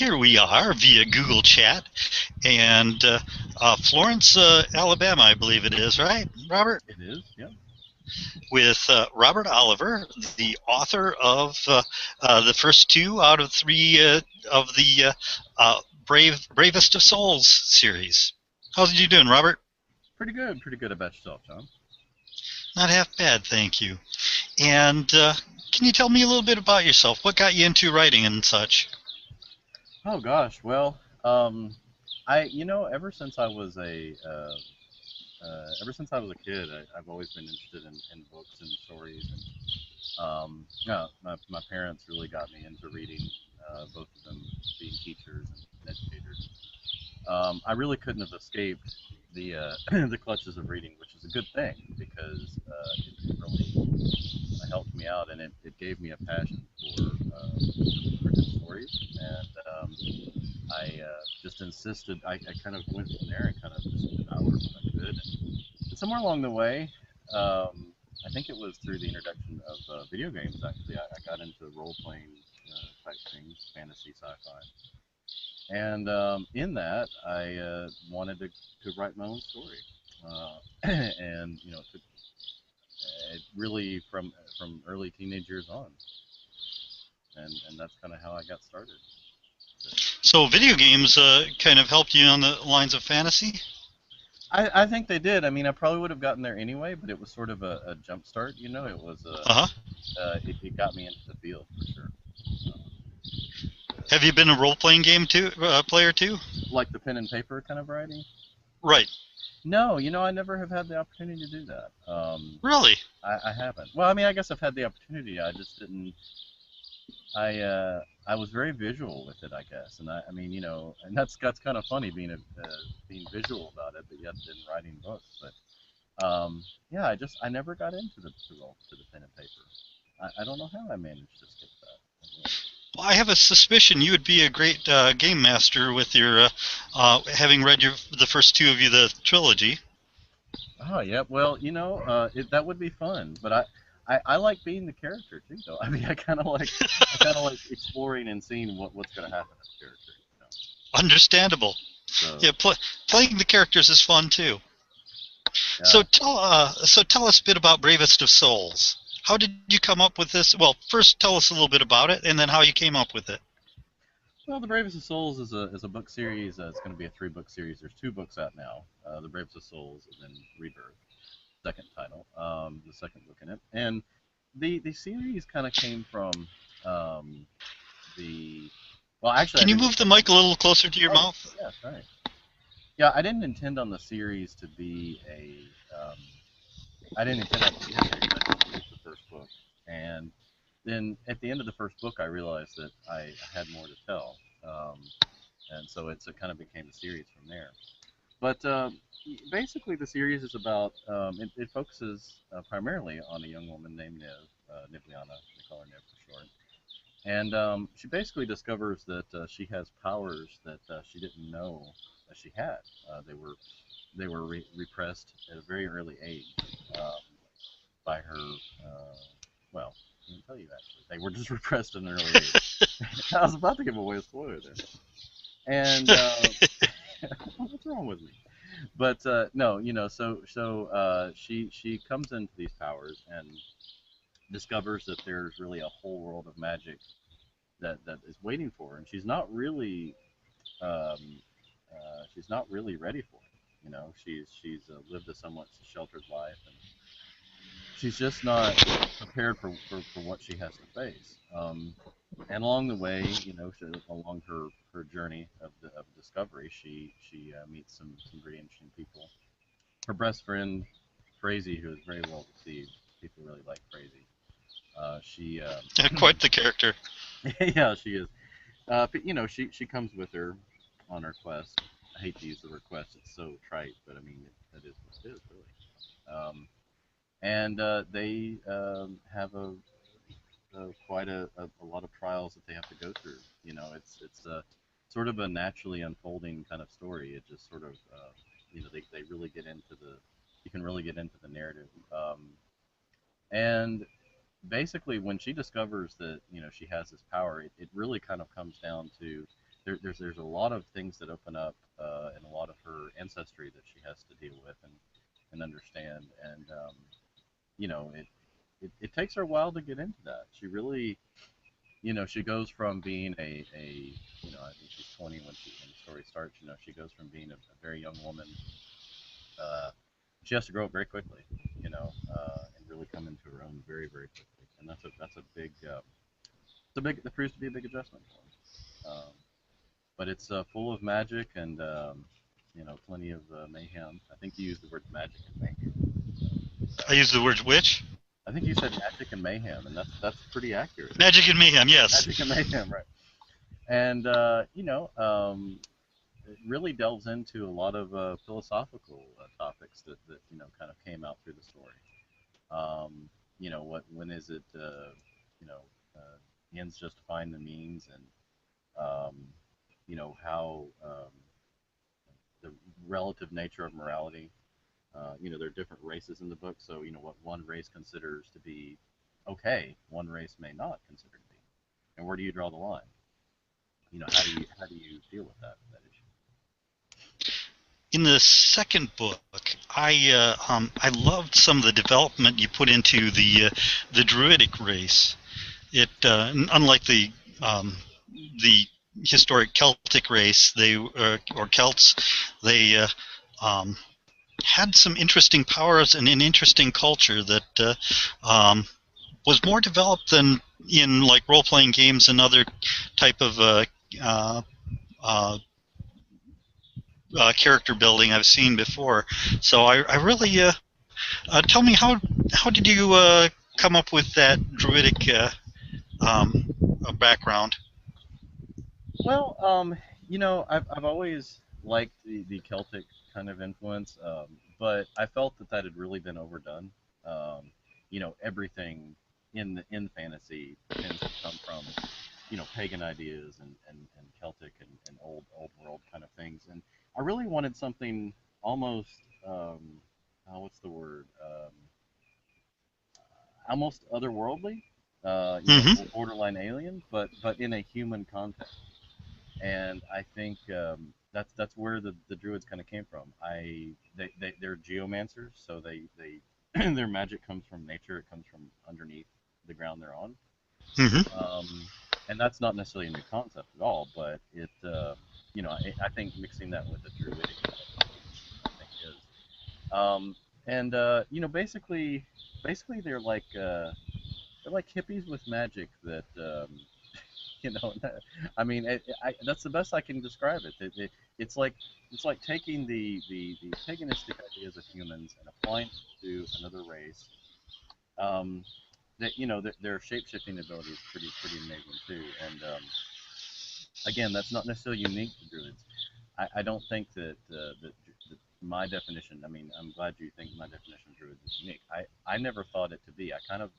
Here we are via Google Chat, and Florence, Alabama, I believe it is, right, Robert? It is, yeah. With Robert Oliver, the author of the first two out of three of the Bravest of Souls series. How's you doing, Robert? Pretty good about yourself, John. Not half bad, thank you. And can you tell me a little bit about yourself? What got you into writing and such? Oh gosh, well, ever since I was ever since I was a kid, I've always been interested in books and stories, and yeah, my parents really got me into reading, both of them being teachers and educators. I really couldn't have escaped the the clutches of reading, which is a good thing because it really helped me out, and it gave me a passion for good stories. And just insisted. I kind of went from there and kind of just devoured what I could. And somewhere along the way, I think it was through the introduction of video games. Actually, I got into role playing type things, fantasy, sci-fi, and in that, I wanted to write my own story. And it took it really from early teenage years on, and that's kind of how I got started. But So, video games kind of helped you on the lines of fantasy? I think they did. I mean, I probably would have gotten there anyway, but it was sort of a jump start. It was Uh huh. it got me into the field for sure. Have you been a role playing game too, player too? Like the pen and paper kind of writing. Right. No, I never have had the opportunity to do that. Really? I haven't. Well, I mean, I guess I've had the opportunity. I just didn't. I was very visual with it, I guess, and I mean, and that's kind of funny being visual about it, but yet in writing books. But yeah, I never got into the role to the pen and paper. I don't know how I managed to skip that. Well, I have a suspicion you would be a great game master with your having read the first two of you the trilogy. Oh yeah, well, that would be fun, but I like being the character too, though. I mean, I kind of like exploring and seeing what's going to happen as a character. Understandable. So Yeah, playing the characters is fun too. yeah. So tell us a bit about Bravest of Souls. How did you come up with this? Well, first tell us a little bit about it, and then how you came up with it. Well, the Bravest of Souls is a book series. It's going to be a 3 book series. There's 2 books out now. The Bravest of Souls and then Rebirth, second title, the second book in it. And the series kind of came from um, the well, actually, I Can you didn't move the intend on mic a little closer to your Oh, mouth? yeah, sorry. Yeah, I didn't intend on the series to be I didn't intend on it to be a series. I just finished the first book, and then at the end of the first book, I realized that I had more to tell, and so it kind of became a series from there. But basically, the series is about it focuses primarily on a young woman named Niv, Nibliana. They call her Niv for short, and she basically discovers that she has powers that she didn't know that she had. They were repressed at a very early age um, by her. Uh, well, I can tell you actually, they were just repressed at an early age. I was about to give away a spoiler there, and what's wrong with me? But no, she comes into these powers and discovers that there's really a whole world of magic that is waiting for her, and um, she's not really ready for it. She's lived a somewhat sheltered life, and she's just not prepared for what she has to face. And along the way, along her journey of discovery, she meets some pretty interesting people. Her best friend, Crazy, who is very well received. People really like Crazy. She Quite the character. yeah, she is. But she comes with her on her quest. I hate to use the word quest; it's so trite, but I mean that is what it is, really. And they have quite a lot of trials that they have to go through. It's sort of a naturally unfolding kind of story. It just sort of they really get into the you can really get into the narrative. And basically, when she discovers that she has this power, it really kind of comes down to there's a lot of things that open up, and a lot of her ancestry that she has to deal with and understand. And it takes her a while to get into that. She really, she goes from being I think she's 20 when the story starts. She goes from being a very young woman. She has to grow up very quickly, and really come into her own very, very quickly. And that's a big, that proves to be a big adjustment for them. But it's full of magic and plenty of mayhem. I think you used the words magic and mayhem. I use the word which? I think you said magic and mayhem, and that's pretty accurate. Magic and mayhem, yes. Magic and mayhem, right? And it really delves into a lot of philosophical topics that kind of came out through the story. When is it? Ends justifying the means, and how the relative nature of morality. There are different races in the book, so what one race considers to be okay, one race may not consider to be. And where do you draw the line? How do you deal with that issue? In the second book, I loved some of the development you put into the Druidic race. It unlike the historic Celtic race, or Celts, they had some interesting powers and an interesting culture that was more developed than in like role-playing games and other type of character building I've seen before. So I really tell me how did you come up with that Druidic background? Well, I've always liked the Celtic kind of influence, but I felt that had really been overdone. Everything in fantasy tends to come from pagan ideas and Celtic and old world kind of things, and I really wanted something almost what's the word, almost otherworldly, Mm-hmm. borderline alien, but in a human context. And I think that's where the druids kind of came from. They're geomancers, so they their magic comes from nature. It comes from underneath the ground they're on. Mm-hmm. And that's not necessarily a new concept at all, but I think mixing that with the druidic I think is. And basically they're like hippies with magic that you know I mean that's the best I can describe it. It's like taking the paganistic ideas of humans and applying it to another race. Um, their shape shifting ability is pretty amazing too. And again, that's not necessarily unique to druids. I don't think that my definition. I mean, I'm glad you think my definition of druids is unique. I never thought it to be. I kind of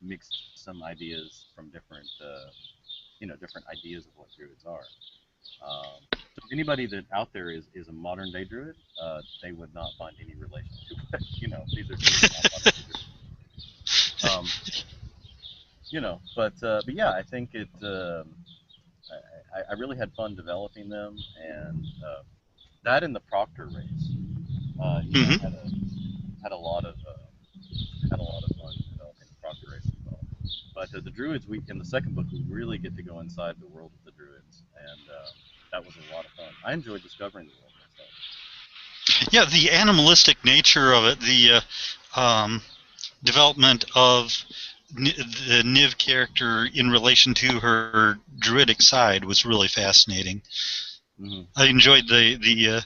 mixed some ideas from different ideas of what druids are. So anybody that out there is a modern day druid, they would not find any relation to what these are druids, not modern day druids. But yeah, I think I really had fun developing them, and that in the Proctor race, Mm-hmm. had a lot of fun developing the Proctor race as well. But the Druids, we in the second book, we really get to go inside the world of the Druids, and that was a lot of fun. I enjoyed discovering the world myself. Yeah, the animalistic nature of it, the development of the Niv character in relation to her druidic side was really fascinating. Mm-hmm. I enjoyed the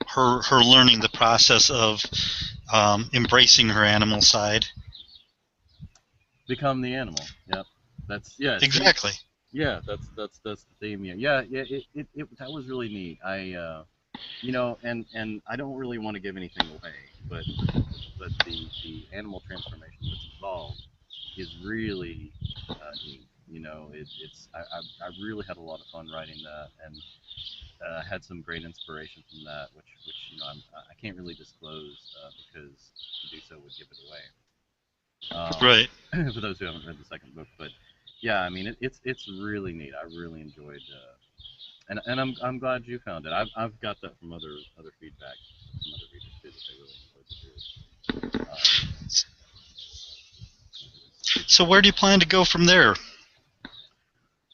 her learning the process of embracing her animal side. Become the animal. Yep. Exactly. Yeah, that's the theme. Yeah. That was really neat. And I don't really want to give anything away, but the animal transformation that's involved is really neat. I really had a lot of fun writing that, and had some great inspiration from that, which I can't really disclose because to do so would give it away. Right. For those who haven't read the second book, but yeah, I mean it's really neat. I really enjoyed And I'm glad you found it. I've got that from other feedback from other readers too, that they really enjoyed the Druids. So where do you plan to go from there?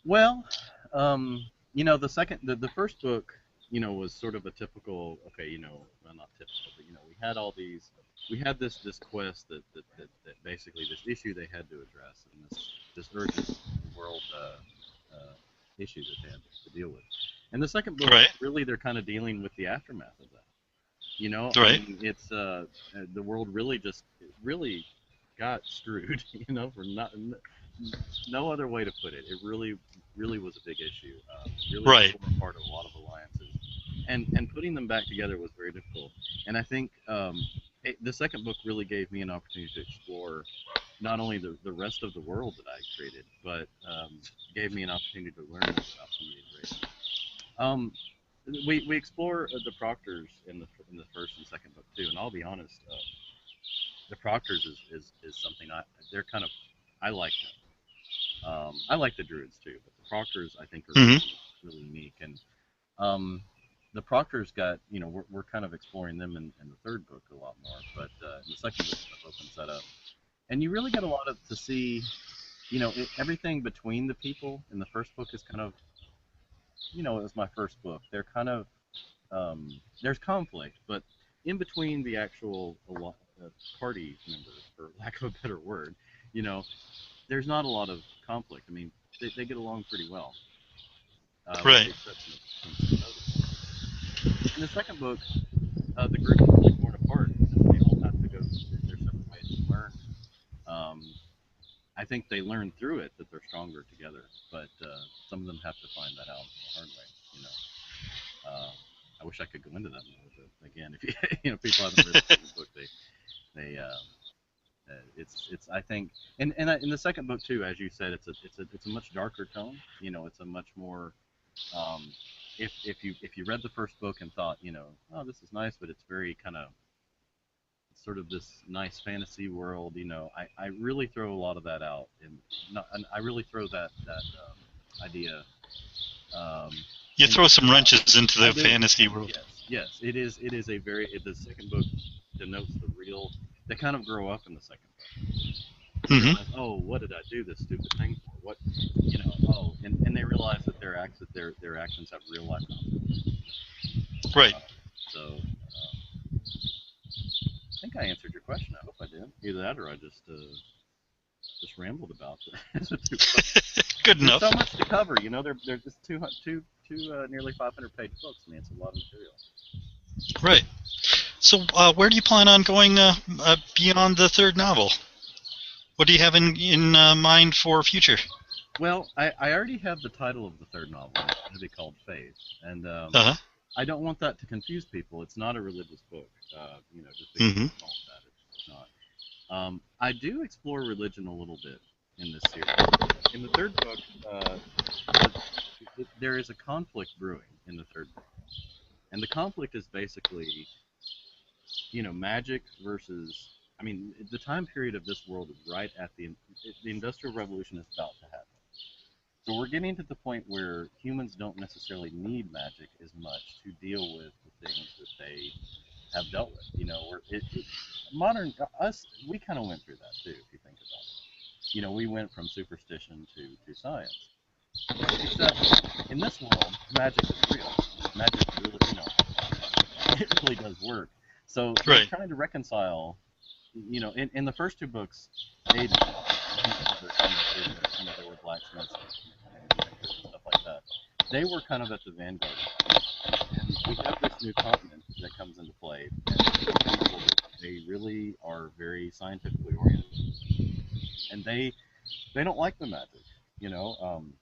Well, the first book, was sort of a typical, okay, well, not typical, but we had this quest that basically this issue they had to address, and this urgent world issue that they had to deal with. And the second book, Right. really, they're kind of dealing with the aftermath of that. Right. It's the world really got screwed, for no other way to put it. It really was a big issue. Really Right. tore apart a lot of alliances, and putting them back together was very difficult. And I think the second book really gave me an opportunity to explore not only the rest of the world that I created, but gave me an opportunity to learn more about some of these races. Um, we explore the Proctors in the first and second book too, and I'll be honest, the Proctors is something they're kind of I like them. I like the Druids too, but the Proctors I think are Hmm. really unique, and the Proctors got we're kind of exploring them in the third book a lot more, but in the second book stuff opens that up, and you really get a lot of to see. Everything between the people in the first book is kind of, it was my first book. They're kind of there's conflict, but in between the actual party members, for lack of a better word, you know, there's not a lot of conflict. I mean, they get along pretty well, with the Right. exception of some notable. In the second book, the group is really torn apart. They all have to go their separate ways to learn. Um, I think they learn through it that they're stronger together, but some of them have to find that out the hard way. Uh, I wish I could go into that more, but again, if people haven't read the second book, it's I think, and in the second book too, as you said, it's a much darker tone. It's a much more, um, if you read the first book and thought, oh, this is nice, but it's very kind of sort of this nice fantasy world. I really throw a lot of that out, and I really throw that idea. Um, You into throw some out. wrenches into I the do. fantasy world. Yes. It is. It is a very. The second book denotes the real. They kind of grow up in the second book. They Hmm. realize, oh, what did I do this stupid thing for? What, oh, and they realize that their actions have real life consequences. Right. I think I answered your question. I hope I did. Either that, or I just rambled about the two books. Good There's enough. so much to cover. They're just two nearly 500-page books. I mean, it's a lot of material. Right. So where do you plan on going beyond the third novel? What do you have in mind for future? Well, I already have the title of the third novel. It's going to be called Faith, and Uh huh. I don't want that to confuse people. It's not a religious book, just because Hmm. it's called that, it's not. I do explore religion a little bit in this series. In the third book, there is a conflict brewing in the third book, and the conflict is basically, magic versus. I mean, the time period of this world is right at the Industrial Revolution is about to happen. So we're getting to the point where humans don't necessarily need magic as much to deal with the things that they have dealt with. Modern us, we kind of went through that too, if you think about it. We went from superstition to science. Except in this world, magic is real. Magic really, it really does work. So they're Right. trying to reconcile. In the first two books, Aiden, his mother, they were blacksmiths and makers and stuff like that. They were kind of at the vanguard. And we have this new continent that comes into play, and people, they really are very scientifically oriented, and they don't like the magic. You know, um,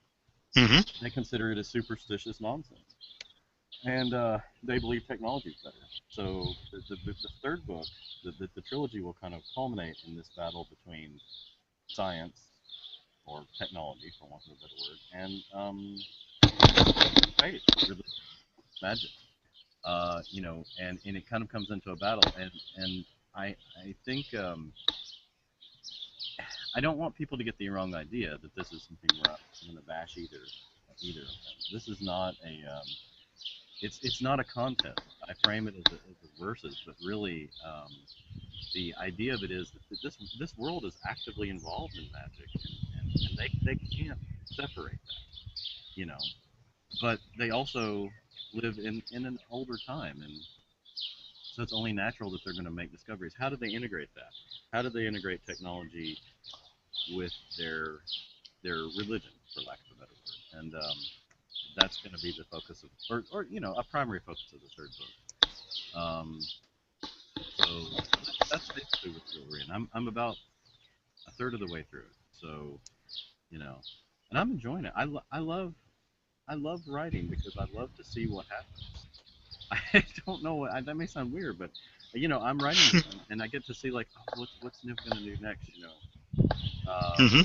Hmm. they consider it as superstitious nonsense, and they believe technology is better. So the third book, the trilogy, will kind of culminate in this battle between science or technology, for want of a better word, and faith, religion, magic. And it kind of comes into a battle, and I think I don't want people to get the wrong idea that this is something where I'm going to bash either either of them. This is not a it's not a contest. I frame it as a versus, but really the idea of it is that this world is actively involved in magic, and they can't separate that, you know. But they also live in an older time, and so it's only natural that they're going to make discoveries. How do they integrate that? How do they integrate technology with their religion, for lack of a better word? And that's going to be the focus of, or you know, a primary focus of the third book. So that's basically what we're in. I'm about a third of the way through it. So you know, and I'm enjoying it. I love writing because I love to see what happens. I don't know what that may sound weird, but you know, I'm writing and I get to see like, oh, what's Niv gonna do next? You know, Hmm.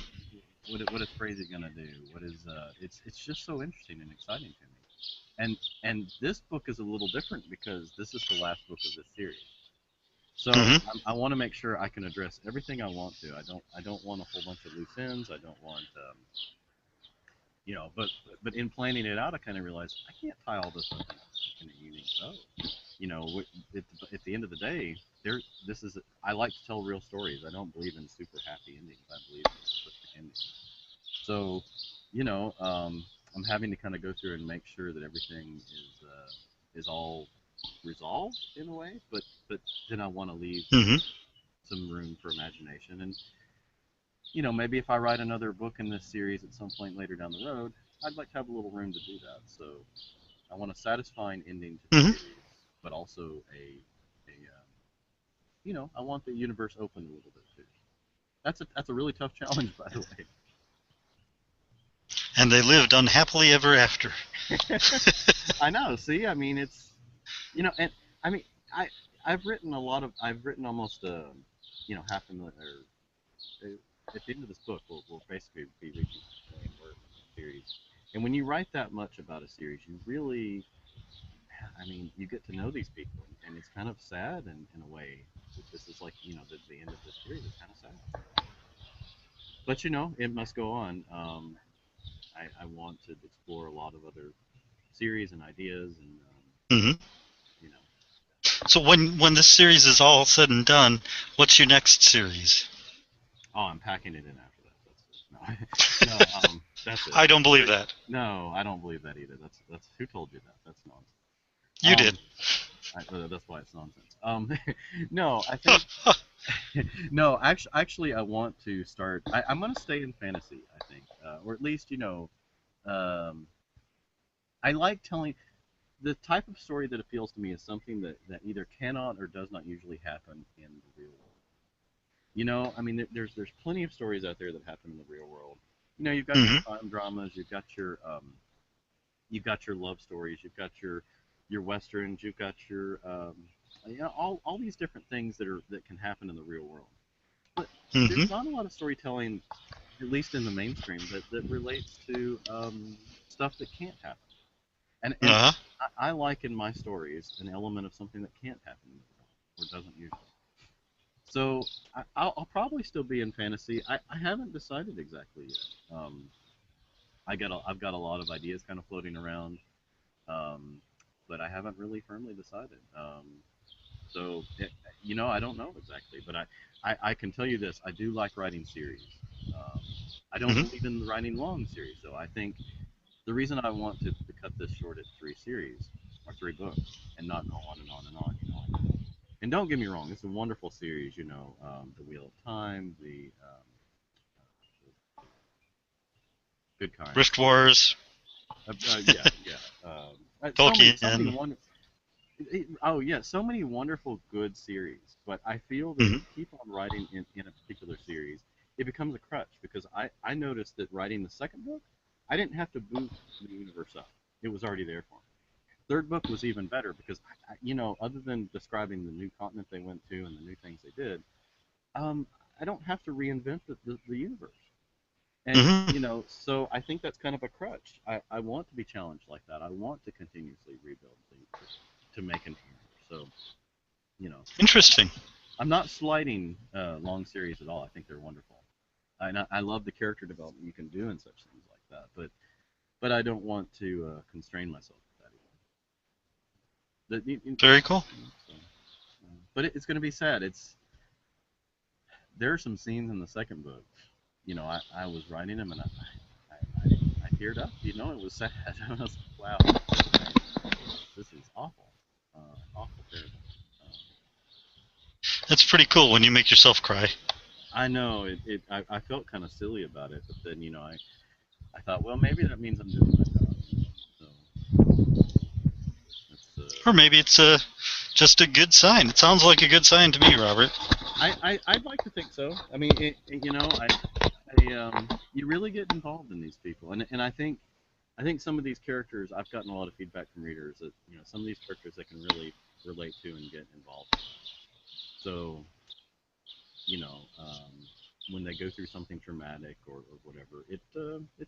what is Crazy gonna do? What is it's just so interesting and exciting to me. And this book is a little different because this is the last book of this series. So Hmm. I want to make sure I can address everything I want to. I don't want a whole bunch of loose ends. I don't want you know, but in planning it out, I kind of realized I can't tie all this up in a unique bow. You know, at the end of the day, there this is I like to tell real stories. I don't believe in super happy endings. I believe in simplistic endings. So, you know, I'm having to kind of go through and make sure that everything is all resolved in a way, but then I want to leave Hmm. some room for imagination. And you know, maybe if I write another book in this series at some point later down the road, I'd like to have a little room to do that. So I want a satisfying ending to the Hmm. series, but also a you know, I want the universe open a little bit too. That's a really tough challenge, by the And they lived unhappily ever after. way. I know. See, I mean, it's you know, and I mean, I I've written almost you know, half a million at the end of this book, we'll basically be reaching 5 million words in the series. And when you write that much about a series, you really, I mean, you get to know these people, and it's kind of sad in a way that this is like, you know, the end of this series is kind of sad. But you know, it must go on. I want to explore a lot of other series and ideas, and Hmm. you know, So when this series is all said and done, what's your next series? oh, I'm packing it in after that. That's no, no, that's it. I don't believe that. No, I don't believe that either. That's who told you that? That's nonsense. You did. Um, that's why it's nonsense. No, I think no. Actually, I want to start. I'm going to stay in fantasy. I think, or at least you know, um, I like telling the type of story that appeals to me is something that either cannot or does not usually happen in the real world. You know, I mean, there's plenty of stories out there that happen in the real world. You know, you've got your Hmm. crime dramas, you've got your love stories, you've got your westerns, you've got your you know, all these different things that can happen in the real world. But Hmm. there's not a lot of storytelling, at least in the mainstream, that relates to stuff that can't happen. And Uh-huh. I like in my stories an element of something that can't happen in the real world, or doesn't usually. So I'll probably still be in fantasy. I haven't decided exactly yet. I've got a lot of ideas kind of floating around, um, but I haven't really firmly decided. So you know, I don't know exactly, but I can tell you this: I do like writing series. Um, I don't Hmm. believe in writing long series, though. I think the reason I want to cut this short at 3 series or 3 books and not go on and on and on, you know. And don't get me wrong, it's a wonderful series, you know, the Wheel of Time, the Good Kind. Rift Wars, Yeah, yeah. So many Tolkien. wonderful. Oh yeah, so many wonderful good series, but I feel that if Hmm. you keep on writing in a particular series, it becomes a crutch because I noticed that writing the second book, I didn't have to boot the universe up; it was already there for me. Third book was even better because you know, other than describing the new continent they went to and the new things they did, um, I don't have to reinvent the universe. And Hmm. you know, so I think that's kind of a crutch. I want to be challenged like that. I want to continuously rebuild to make an universe. So you know, Interesting. I'm not slighting long series at all. I think they're wonderful. I love the character development you can do in such things like that. But but I don't want to constrain myself with that either. Very cool. So, but it's going to be sad. There are some scenes in the second book. I was writing them and I teared up. It was sad. I was like, wow, this is awful, awful, terrible. Um, That's pretty cool when you make yourself cry. I know I felt kind of silly about it, but then I thought, well, maybe that means I'm doing my job. So that's Or maybe it's just a good sign. It sounds like a good sign to me, Robert. I'd like to think so. I mean, you really get involved in these people, and I think some of these characters, I've gotten a lot of feedback from readers that some of these characters they can really relate to and get involved in. So when they go through something traumatic or whatever, it's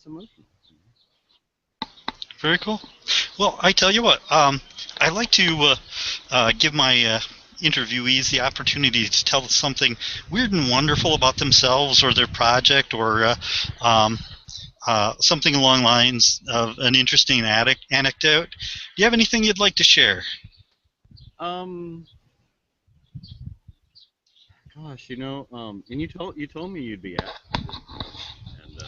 emotional. Very cool. Well, I tell you what, I like to give my interviewees the opportunity to tell something weird and wonderful about themselves or their project or something along the lines of an interesting anecdote. Do you have anything you'd like to share? Gosh, and you told me you'd be asked, and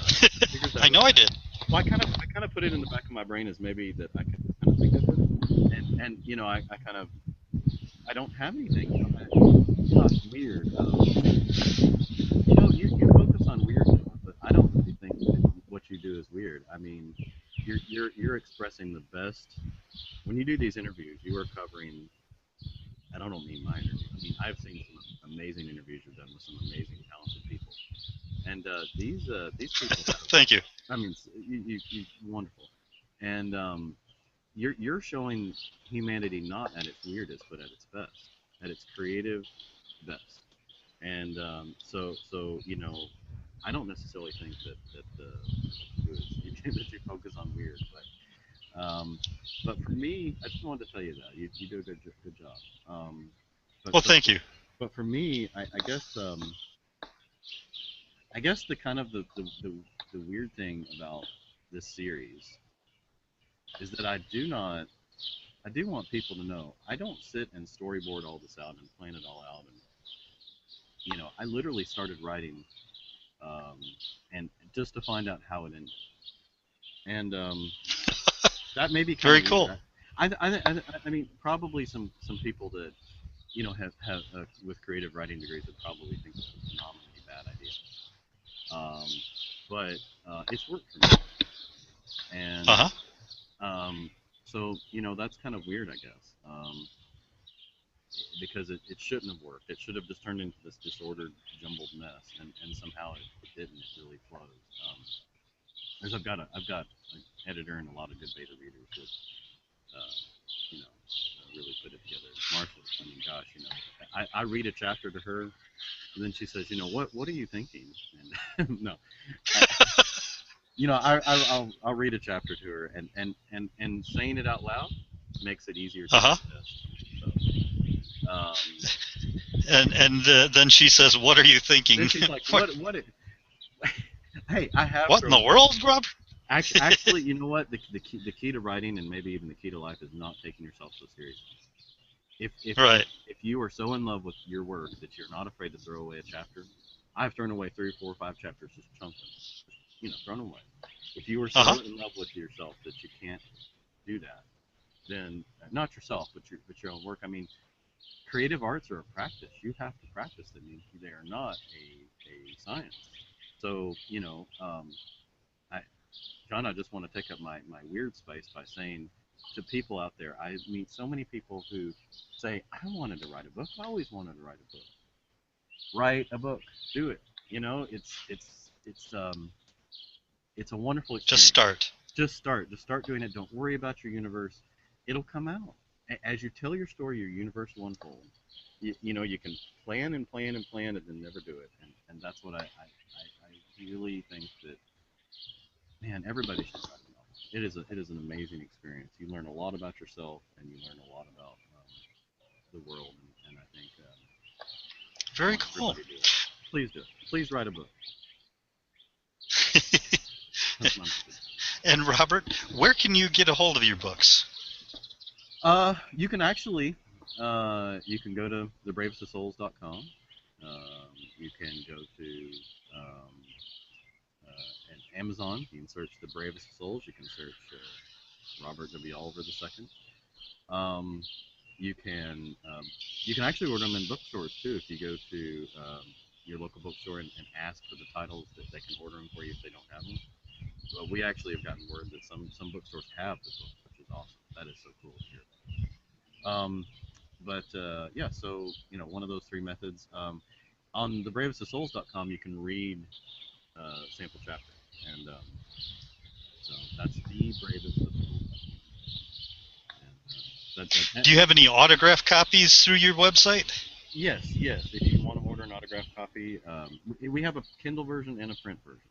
I know I did. Well, I kind of put it in the back of my brain as maybe that I could kind of think of it, and I don't have anything. Gosh, weird. You focus on weird things, but I don't really think that what you do is weird. I mean, you're expressing the best when you do these interviews. You are covering. I don't mean my interview. I mean, I've seen some amazing interviews you've done with some amazing, talented people, and these people. Thank you. I mean, you wonderful, and you're showing humanity not at its weirdest, but at its best, at its creative best, and so I don't necessarily think that that you focus on weird, but for me, I just wanted to tell you that you do a good job. Well, thank you. But for me, I guess the kind of the weird thing about this series is that I do want people to know I don't sit and storyboard all this out and plan it all out, and I literally started writing and just to find out how it ended, and that may be kind very of cool. I mean, probably some people that have with creative writing degrees would probably think it's a phenomenally bad idea. But it's worked for me, and so that's kind of weird, I guess, because it shouldn't have worked. It should have just turned into this disordered, jumbled mess, and somehow it didn't. It really flows. Because I've got an editor and a lot of good beta readers that really put it together. Marcia, I mean, gosh, I read a chapter to her, and then she says, what are you thinking? And no, I'll read a chapter to her, and saying it out loud makes it easier to digest. So, and then she says, "What are you thinking?" Then she's like, "What? Hey, I have." What in the world, Rob? Actually, you know what? The key to writing, and maybe even the key to life, is not taking yourself so seriously. If you are so in love with your work that you're not afraid to throw away a chapter, I've thrown away 3, 4, 5 chapters just chunking, thrown away. If you are so in love with yourself that you can't do that, then not yourself, but your own work. I mean, creative arts are a practice. You have to practice them. They are not a science. So John, I just want to take up my weird space by saying to people out there, I meet so many people who say, I wanted to write a book. I always wanted to write a book. Write a book. Do it. It's a wonderful experience. Just start. Just start doing it. Don't worry about your universe. It'll come out. As you tell your story, your universe will unfold. You can plan and plan and plan and then never do it. And that's what I really think that, man, everybody should write a novel. It is an amazing experience. You learn a lot about yourself, and you learn a lot about the world. And I think very cool. Please do it. Please write a book. And Robert, where can you get a hold of your books? You can actually, you can go to thebravestofsouls.com. You can go to um, Amazon. You can search The Bravest of Souls. You can search Robert W. Oliver II. Um, you can you can actually order them in bookstores too. If you go to your local bookstore and ask for the titles, that they can order them for you if they don't have them. But we actually have gotten word that some bookstores have the book, which is awesome. That is so cool to hear that. But yeah, so one of those three methods. On thebravestofsouls.com, you can read sample chapter, and so that's the bravest of souls. And, Do you have any autograph copies through your website? yes, yes. If you want to order an autographed copy, we have a Kindle version and a print version.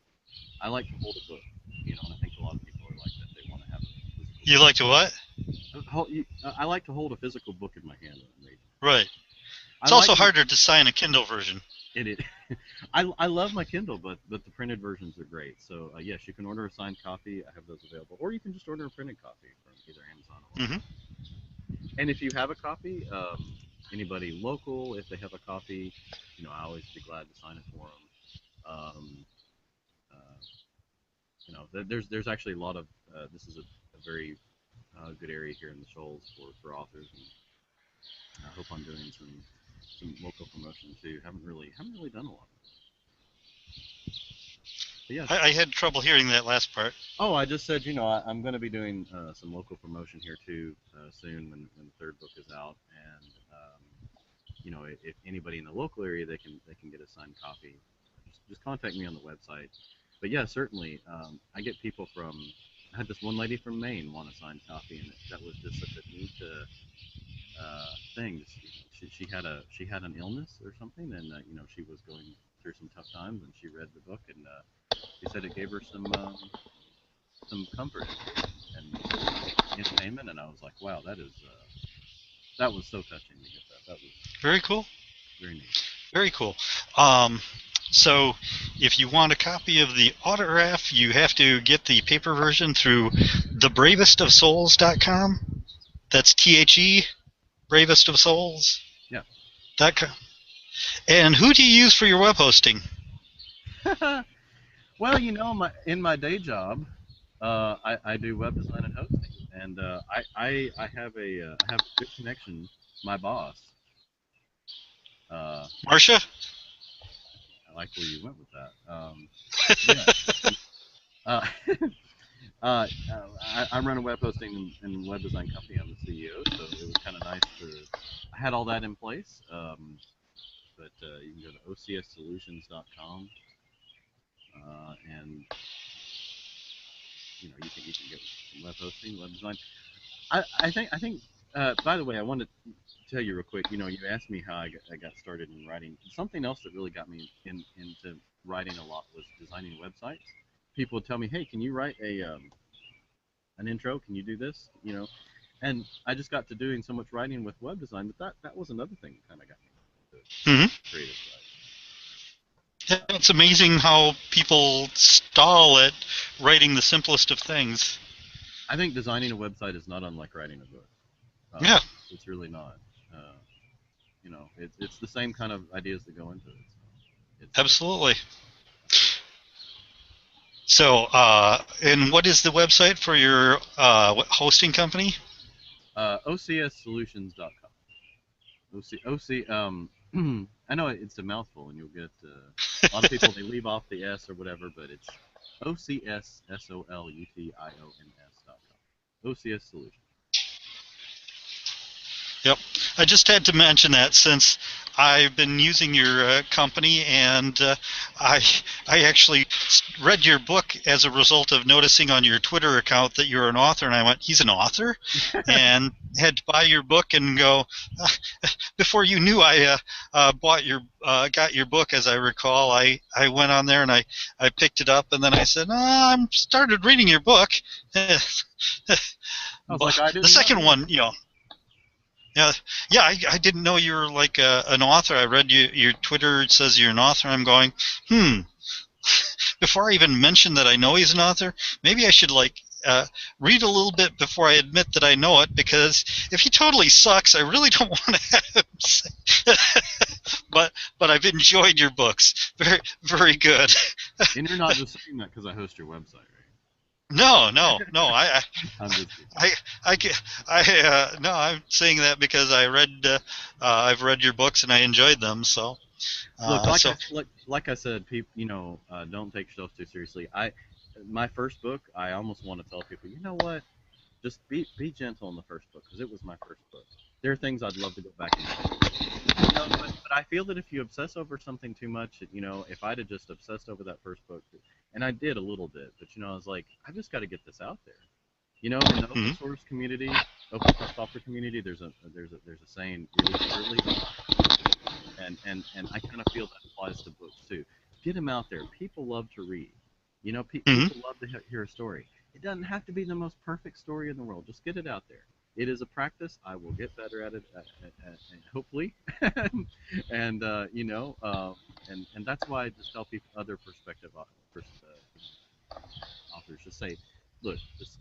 I like to hold a book, and I think a lot of people are like that. They want to have a physical You like to what? I like to hold a physical book in my hand when I'm reading. Right. It's I also like harder to sign a Kindle version. it. Is. I love my Kindle, but the printed versions are great. So yes, you can order a signed copy. I have those available, or you can just order a printed copy from either Amazon or. Mm-hmm. And if you have a copy, anybody local, if they have a copy, I always be glad to sign it for them. There's actually a lot of this is a very good area here in the Shoals for authors, and I hope I'm doing some local promotion too. Haven't really done a lot of it. But yeah. I had trouble hearing that last part. Oh, I just said I'm going to be doing some local promotion here too soon when the third book is out, and if anybody in the local area they can get a signed copy, just contact me on the website. But yeah, certainly I get people from. I had this one lady from Maine want a signed copy, and that was just such a neat thing. She had an illness or something, and she was going through some tough times, and she read the book, and she said it gave her some comfort and entertainment, and I was like, wow, that was so touching to get that. That was Very cool. very neat. Very cool. So if you want a copy of the autograph, you have to get the paper version through thebravestofsouls.com. That's THE, Bravest of Souls. Yeah. .com. And who do you use for your web hosting? Well, in my day job, I do web design and hosting, and I have a good connection. My boss, Marcia? I like where you went with that. I run a web hosting and web design company. I'm the CEO, so it was kind of nice I had all that in place. But you can go to ocssolutions.com, and you can get some web hosting, web design. I think. By the way, I wanted to tell you real quick. You asked me how I got started in writing. Something else that really got me into writing a lot was designing websites. People would tell me, "Hey, can you write an intro? Can you do this?" And I just got to doing so much writing with web design, but that was another thing that kind of got me into creative writing. Yeah, it's amazing how people stall at writing the simplest of things. I think designing a website is not unlike writing a book. Yeah. It's really not. It's the same kind of ideas that go into it. So absolutely. So, and what is the website for your hosting company? OCSSolutions.com. I know it's a mouthful, and you'll get a lot of people, they leave off the S or whatever, but it's OCSSolutions.com. OCS Solutions. Yep. I just had to mention that since I've been using your company, and I actually read your book as a result of noticing on your Twitter account that you're an author, and I went, he's an author? And had to buy your book and go, before you knew I got your book, as I recall, I went on there and I picked it up, and then I said, I started reading your book. I was like, I didn't the second know. one, Yeah, I didn't know you were like an author. I read your Twitter. It says you're an author. I'm going, before I even mention that I know he's an author, maybe I should read a little bit before I admit that I know it, because if he totally sucks, I really don't want to have him say. but I've enjoyed your books. Very, very good. And you're not just saying that because I host your website, right? No. I'm just No, I'm saying that because I've read your books and I enjoyed them. So, look, like I said, people, don't take yourself too seriously. My first book, I almost want to tell people, you know what, just be gentle in the first book, because it was my first book. There are things I'd love to go back and do. But I feel that if you obsess over something too much, if I'd have just obsessed over that first book, and I did a little bit, but I was like, I've just got to get this out there. In the open source community, open source software community, there's a saying, release early. And I kind of feel that applies to books too. Get them out there. People love to read. People love to hear a story. It doesn't have to be the most perfect story in the world. Just get it out there. It is a practice. I will get better at it, hopefully. and and that's why I just tell people, other perspective authors, just say, look, just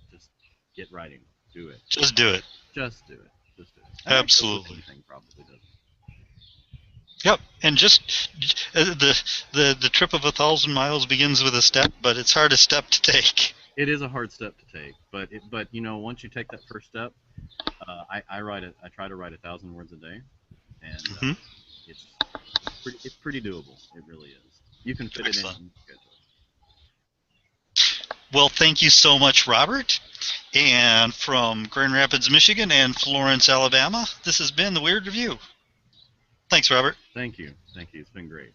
get writing. Do it. Just do it. Just do it. Just do it. Absolutely. Anything probably does. Yep, and just the trip of 1,000 miles begins with a step, but it's hard a step to take. It is a hard step to take, but once you take that first step, I try to write 1,000 words a day, and it's pretty doable. It really is. You can fit Excellent. it in schedule. Well, thank you so much, Robert. And from Grand Rapids, Michigan, and Florence, Alabama, this has been the Weird Review. Thanks, Robert. Thank you. It's been great.